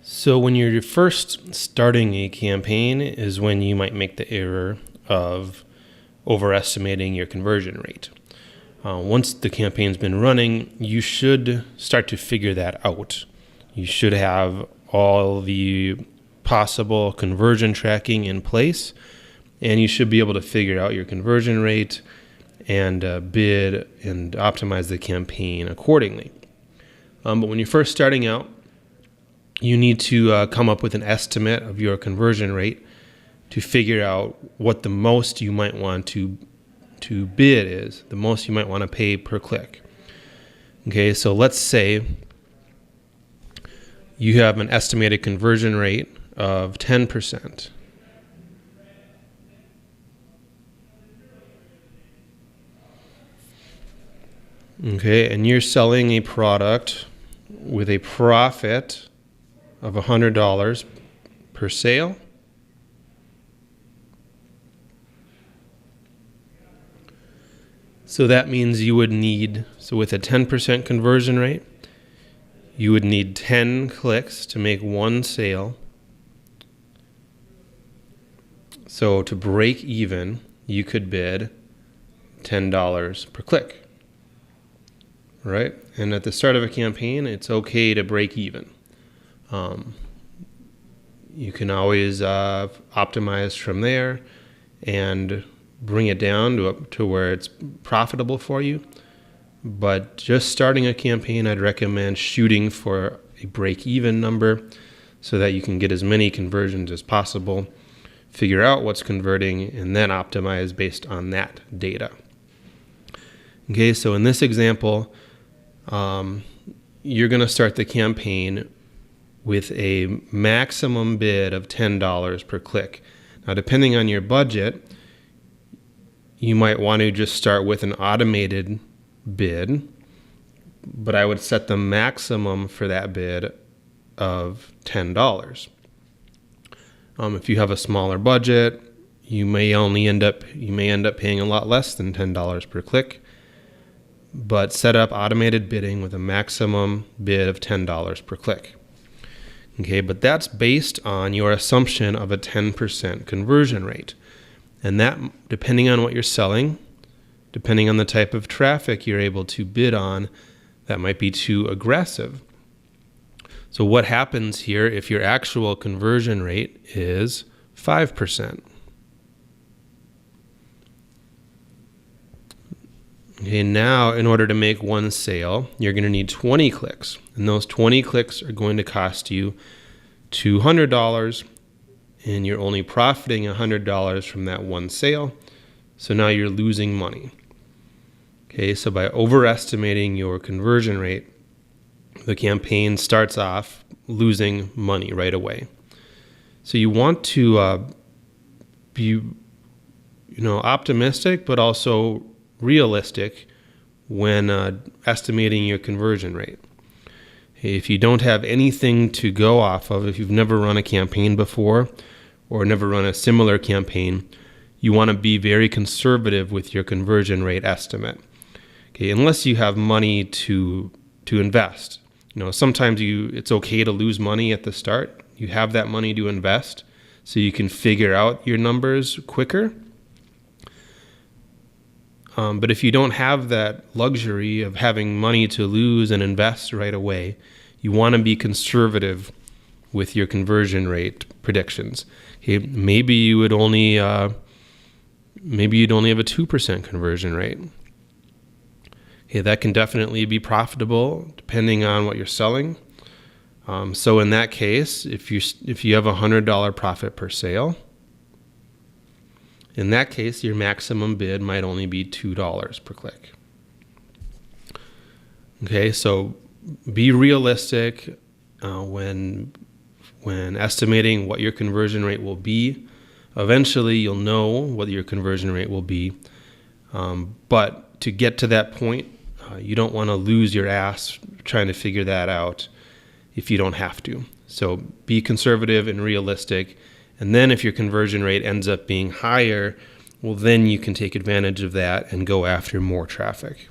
So when you're first starting a campaign is when you might make the error of overestimating your conversion rate. Once the campaign's been running, you should start to figure that out. You should have all the possible conversion tracking in place, and you should be able to figure out your conversion rate and bid and optimize the campaign accordingly. But when you're first starting out, you need to come up with an estimate of your conversion rate to figure out what the most you might want to bid is, the most you might want to pay per click. Okay, so let's say you have an estimated conversion rate of 10%. Okay, and you're selling a product with a profit of $100 per sale. So that means you would need, so with a 10% conversion rate, you would need 10 clicks to make one sale. So to break even, you could bid $10 per click, right? And at the start of a campaign, it's okay to break even. You can always optimize from there and bring it down to where it's profitable for you. But just starting a campaign, I'd recommend shooting for a break-even number so that you can get as many conversions as possible, figure out what's converting, and then optimize based on that data. Okay, so in this example, you're going to start the campaign with a maximum bid of $10 per click. Now, depending on your budget, you might want to just start with an automated bid, but I would set the maximum for that bid of $10. If you have a smaller budget, you may end up paying a lot less than $10 per click, but set up automated bidding with a maximum bid of $10 per click. Okay, but that's based on your assumption of a 10% conversion rate. And that, depending on what you're selling, depending on the type of traffic you're able to bid on, that might be too aggressive. So what happens here if your actual conversion rate is 5%? Okay, now in order to make one sale, you're going to need 20 clicks. And those 20 clicks are going to cost you $200, and you're only profiting $100 from that one sale. So now you're losing money. Okay, so by overestimating your conversion rate, the campaign starts off losing money right away. So you want to be, optimistic, but also realistic when estimating your conversion rate. If you don't have anything to go off of, if you've never run a campaign before or never run a similar campaign, you want to be very conservative with your conversion rate estimate. Okay, unless you have money to invest. Sometimes it's okay to lose money at the start. You have that money to invest so you can figure out your numbers quicker. But if you don't have that luxury of having money to lose and invest right away, you want to be conservative with your conversion rate predictions. Okay, maybe you'd only have a 2% conversion rate. Okay, that can definitely be profitable depending on what you're selling. So in that case, if you have $100 profit per sale, in that case, your maximum bid might only be $2 per click. Okay, so be realistic when estimating what your conversion rate will be. Eventually, you'll know what your conversion rate will be. But to get to that point, you don't want to lose your ass trying to figure that out if you don't have to. So be conservative and realistic. And then if your conversion rate ends up being higher, well, then you can take advantage of that and go after more traffic.